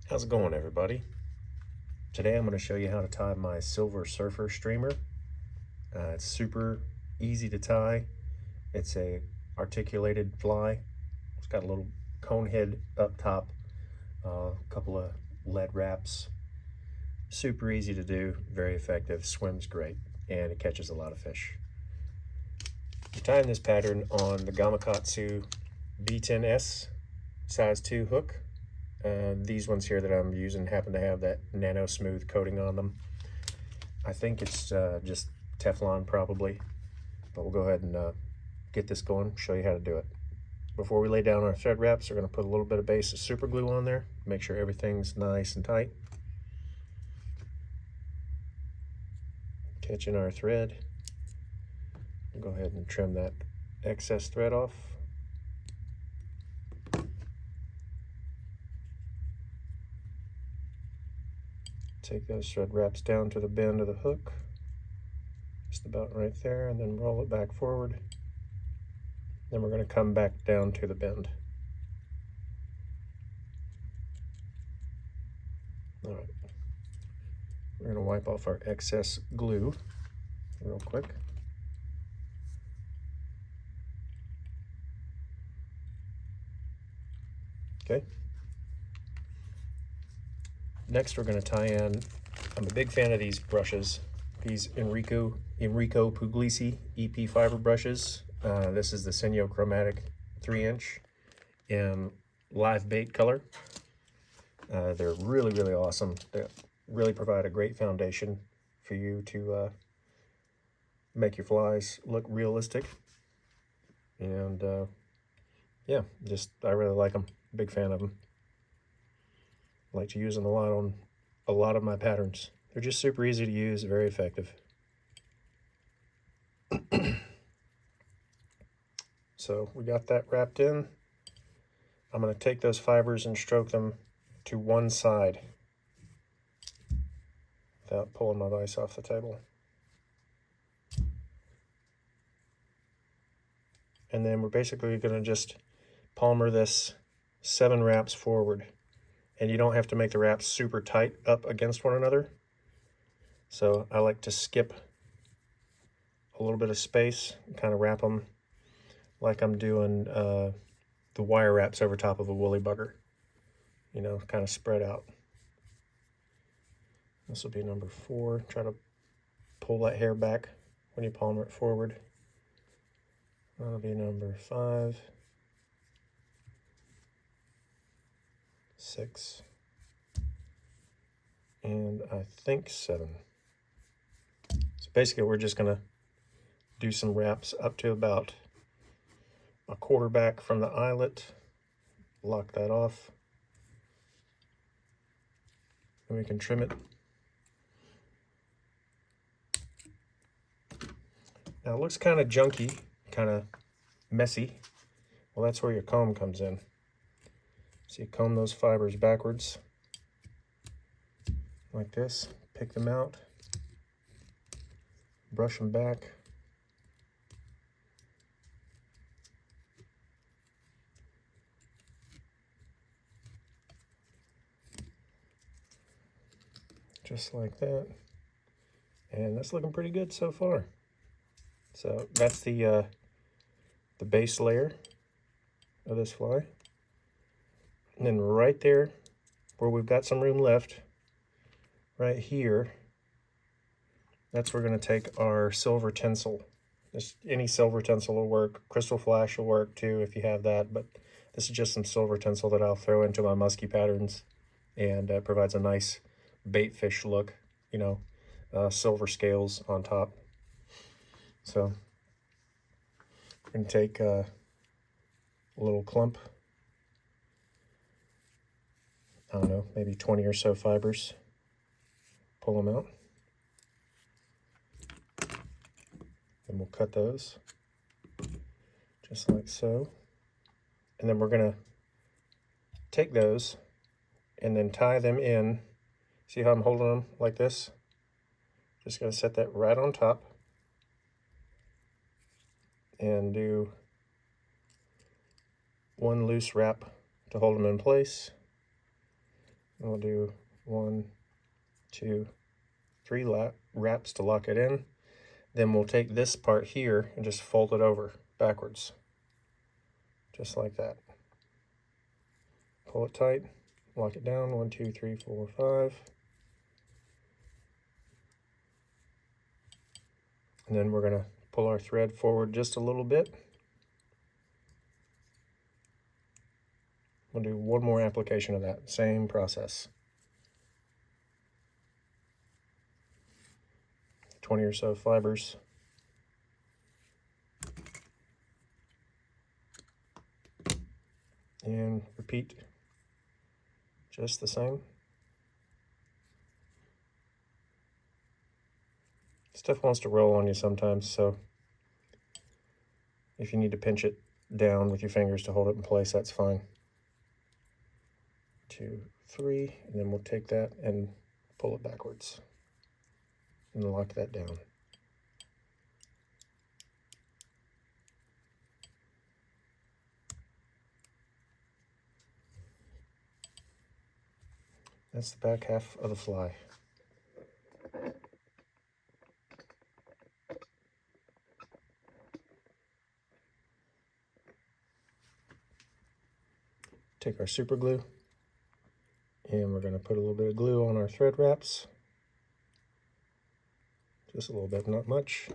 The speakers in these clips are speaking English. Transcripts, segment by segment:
How's it going, everybody? Today I'm going to show you how to tie my silver surfer streamer. It's super easy to tie. It's a articulated fly. It's got a little cone head up top, a couple of lead wraps. Super easy to do, very effective, swims great, and it catches a lot of fish. You're tying this pattern on the Gamakatsu B10S size 2 hook. These ones here that I'm using happen to have that nano smooth coating on them. I think it's just Teflon probably, but we'll go ahead and get this going, show you how to do it. Before we lay down our thread wraps, we're going to put a little bit of base of super glue on there, make sure everything's nice and tight. Catching our thread, we'll go ahead and trim that excess thread off. Take those thread wraps down to the bend of the hook, just about right there, and then roll it back forward. Then we're going to come back down to the bend. All right, we're going to wipe off our excess glue real quick. Okay. Next, we're going to tie in, I'm a big fan of these brushes, these Enrico Puglisi EP fiber brushes. This is the Senyo Chromatic 3-inch in live bait color. They're really, really awesome. They really provide a great foundation for you to make your flies look realistic. And yeah, I really like them. Big fan of them. I like to use them a lot on a lot of my patterns. They're just super easy to use, very effective. So we got that wrapped in. I'm going to take those fibers and stroke them to one side without pulling my vise off the table. And then we're basically going to just palmer this 7 wraps forward. And you don't have to make the wraps super tight up against one another. So I like to skip a little bit of space and kind of wrap them like I'm doing the wire wraps over top of a woolly bugger. You know, kind of spread out. This will be number 4. Try to pull that hair back when you palmer it forward. That'll be number 5. 6, and I think 7. So basically we're just going to do some wraps up to about a quarter back from the eyelet, lock that off, and we can trim it. Now it looks kind of junky, kind of messy. Well, that's where your comb comes in. So you comb those fibers backwards like this, pick them out, brush them back. Just like that. And that's looking pretty good so far. So that's the base layer of this fly. And then right there, where we've got some room left, right here, that's where we're going to take our silver tinsel. Just any silver tinsel will work. Crystal flash will work too if you have that, but this is just some silver tinsel that I'll throw into my musky patterns, and provides a nice bait fish look, you know, silver scales on top. So we're going to take a little clump, I don't know, maybe 20 or so fibers, pull them out, and we'll cut those just like so. And then we're going to take those and then tie them in. See how I'm holding them like this? Just going to set that right on top and do one loose wrap to hold them in place. And we'll do 1, 2, 3 wraps to lock it in. Then we'll take this part here and just fold it over backwards, just like that. Pull it tight, lock it down, 1, 2, 3, 4, 5. And then we're gonna pull our thread forward just a little bit. We'll do one more application of that, same process. 20 or so fibers. And repeat just the same. Stuff wants to roll on you sometimes, so if you need to pinch it down with your fingers to hold it in place, that's fine. 2, 3, and then we'll take that and pull it backwards and lock that down. That's the back half of the fly. Take our super glue, and we're going to put a little bit of glue on our thread wraps. Just a little bit, not much.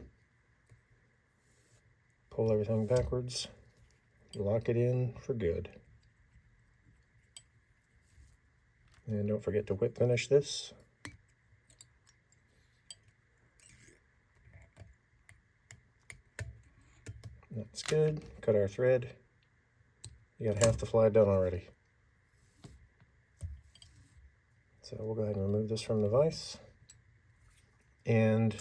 Pull everything backwards, lock it in for good. And don't forget to whip finish this. That's good. Cut our thread. You got half the fly done already. So we'll go ahead and remove this from the vise. And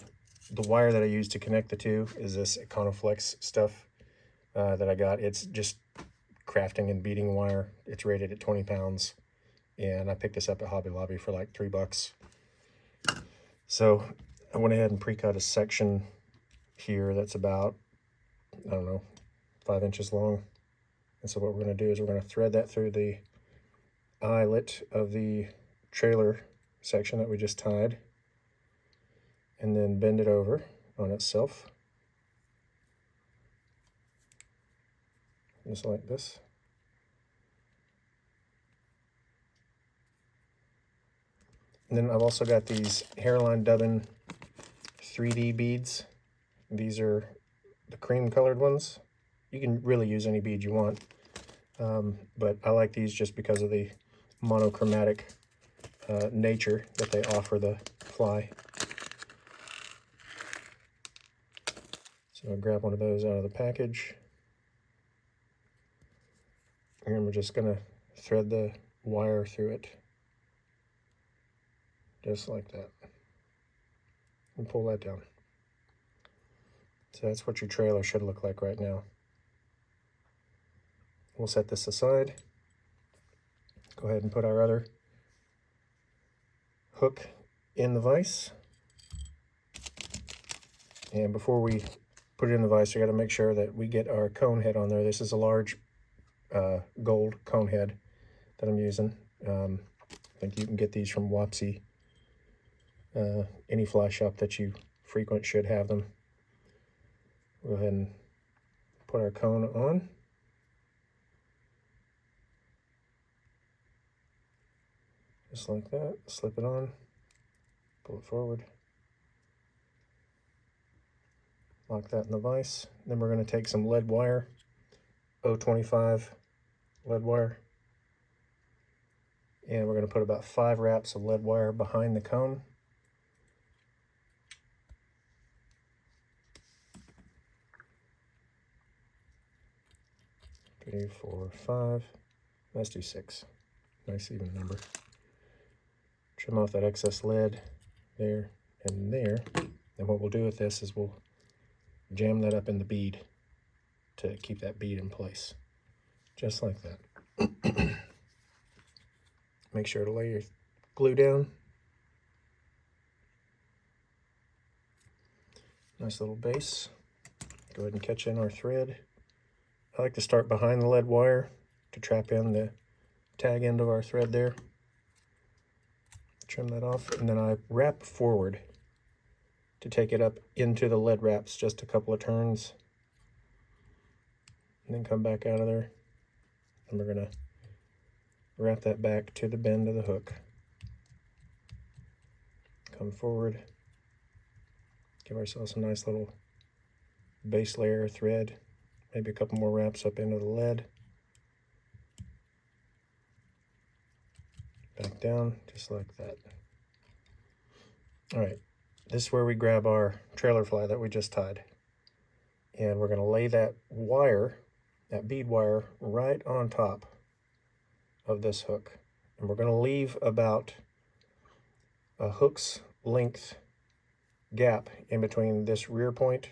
the wire that I use to connect the two is this Econoflex stuff that I got. It's just crafting and beading wire. It's rated at 20 pounds. And I picked this up at Hobby Lobby for like $3. So I went ahead and pre-cut a section here that's about, I don't know, 5 inches long. And so what we're going to do is we're going to thread that through the eyelet of the trailer section that we just tied, and then bend it over on itself, just like this. And then I've also got these Hareline dubbin 3D beads. These are the cream colored ones. You can really use any bead you want, but I like these just because of the monochromatic nature that they offer the fly. So I'll grab one of those out of the package, and we're just going to thread the wire through it, just like that, and pull that down. So that's what your trailer should look like right now. We'll set this aside. Go ahead and put our other hook in the vise. And before we put it in the vise, we got to make sure that we get our cone head on there. This is a large gold cone head that I'm using. I think you can get these from Wapsi. Any fly shop that you frequent should have them. Go ahead and put our cone on. Just like that. Slip it on. Pull it forward. Lock that in the vise. Then we're going to take some lead wire, 025 lead wire, and we're going to put about 5 wraps of lead wire behind the cone. Three, 4, 5. Let's do 6. Nice even number. Trim off that excess lead there and there. And what we'll do with this is we'll jam that up in the bead to keep that bead in place, just like that. Make sure to lay your glue down. Nice little base. Go ahead and catch in our thread. I like to start behind the lead wire to trap in the tag end of our thread there. Trim that off, and then I wrap forward to take it up into the lead wraps just a couple of turns, and then come back out of there. And we're gonna wrap that back to the bend of the hook. Come forward, give ourselves a nice little base layer of thread, maybe a couple more wraps up into the lead. Back down, just like that. All right, this is where we grab our trailer fly that we just tied. And we're gonna lay that wire, that bead wire, right on top of this hook. And we're gonna leave about a hook's length gap in between this rear point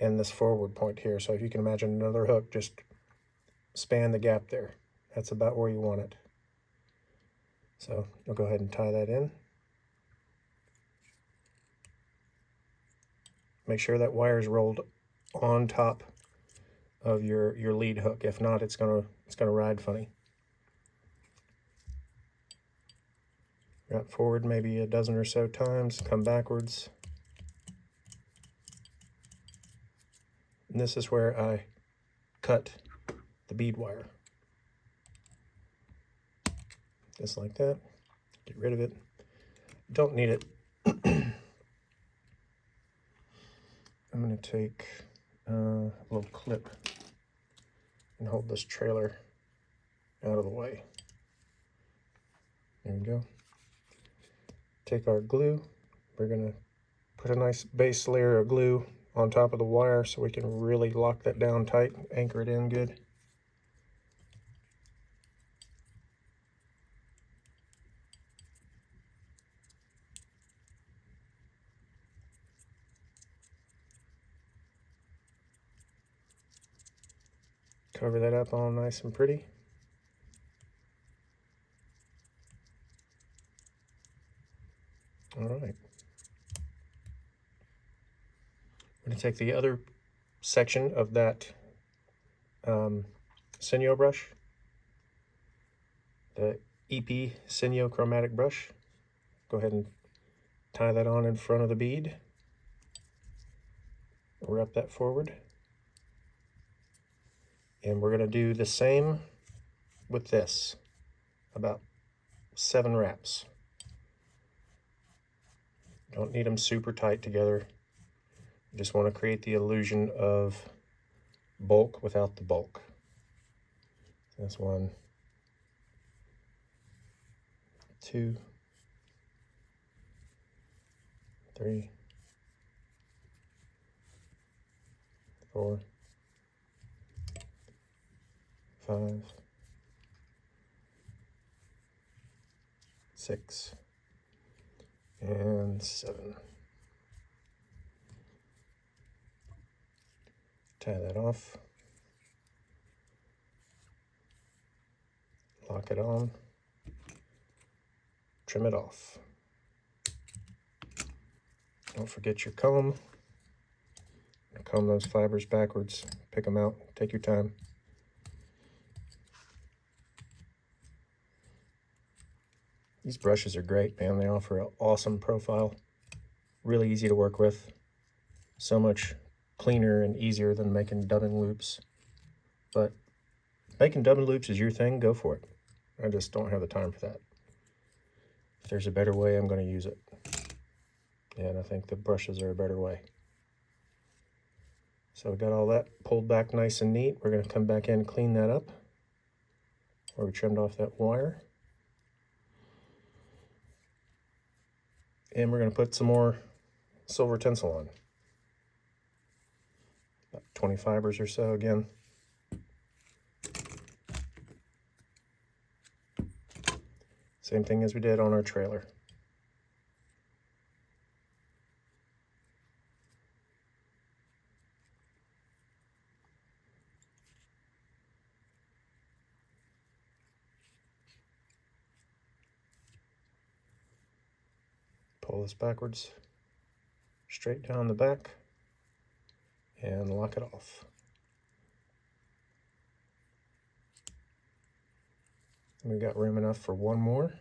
and this forward point here. So if you can imagine another hook, just span the gap there. That's about where you want it. So you'll go ahead and tie that in. Make sure that wire is rolled on top of your lead hook. If not, it's gonna ride funny. Wrap forward maybe a dozen or so times, come backwards. And this is where I cut the bead wire. Just like that. Get rid of it. Don't need it. I'm going to take a little clip and hold this trailer out of the way. There we go. Take our glue. We're going to put a nice base layer of glue on top of the wire so we can really lock that down tight, anchor it in good. Cover that up all nice and pretty. All right. I'm going to take the other section of that Senyo brush, the EP Senyo chromatic brush. Go ahead and tie that on in front of the bead. Wrap that forward. And we're going to do the same with this, about 7 wraps. Don't need them super tight together. You just want to create the illusion of bulk without the bulk. That's 1, 2, 3, 4, 5, 6, and 7. Tie that off. Lock it on. Trim it off. Don't forget your comb. Comb those fibers backwards. Pick them out. Take your time. These brushes are great, man. They offer an awesome profile. Really easy to work with. So much cleaner and easier than making dubbin loops. But making dubbin loops is your thing, go for it. I just don't have the time for that. If there's a better way, I'm going to use it. And I think the brushes are a better way. So we got all that pulled back nice and neat. We're going to come back in and clean that up where we trimmed off that wire. And we're going to put some more silver tinsel on. About 20 fibers or so again. Same thing as we did on our trailer. Pull this backwards, straight down the back, and lock it off. We've got room enough for one more.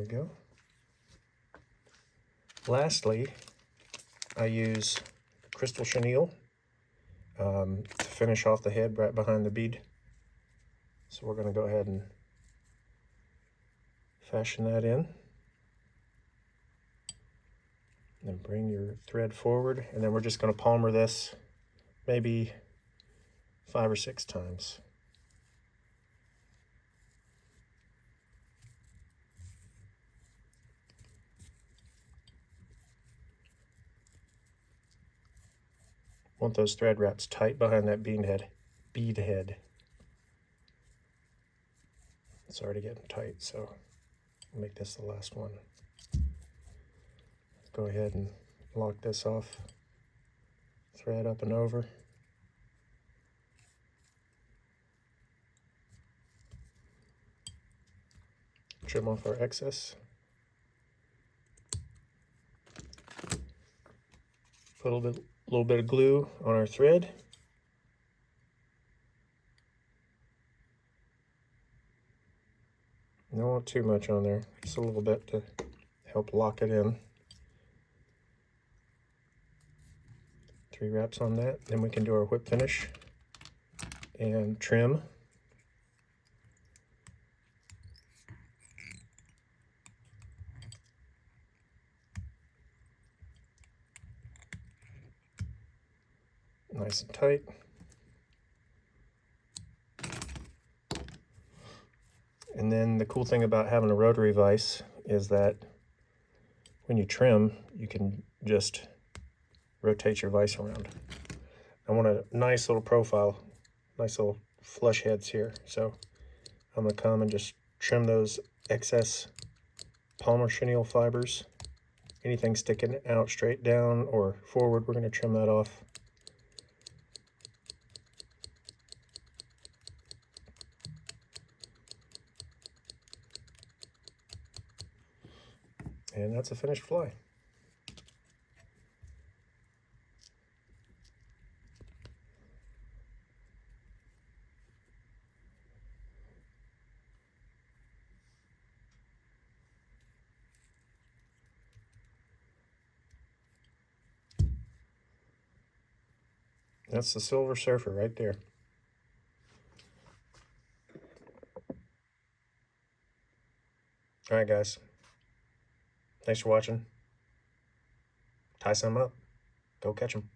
we go. Lastly, I use crystal chenille to finish off the head right behind the bead. So we're going to go ahead and fashion that in. And then bring your thread forward, and then we're just going to palmer this maybe 5 or 6 times. Want those thread wraps tight behind that bead head. It's already getting tight, so I'll make this the last one. Go ahead and lock this off, thread up and over. Trim off our excess. Put a little bit of glue on our thread. Don't want too much on there, just a little bit to help lock it in. 3 wraps on that, then we can do our whip finish and trim. Nice and tight. And then the cool thing about having a rotary vise is that when you trim, you can just rotate your vise around. I want a nice little profile, nice little flush heads here. So I'm going to come and just trim those excess Palmer chenille fibers. Anything sticking out straight down or forward, we're going to trim that off. And that's a finished fly. That's the Silver Surfer right there. All right, guys. Thanks for watching. Tie some up. Go catch them.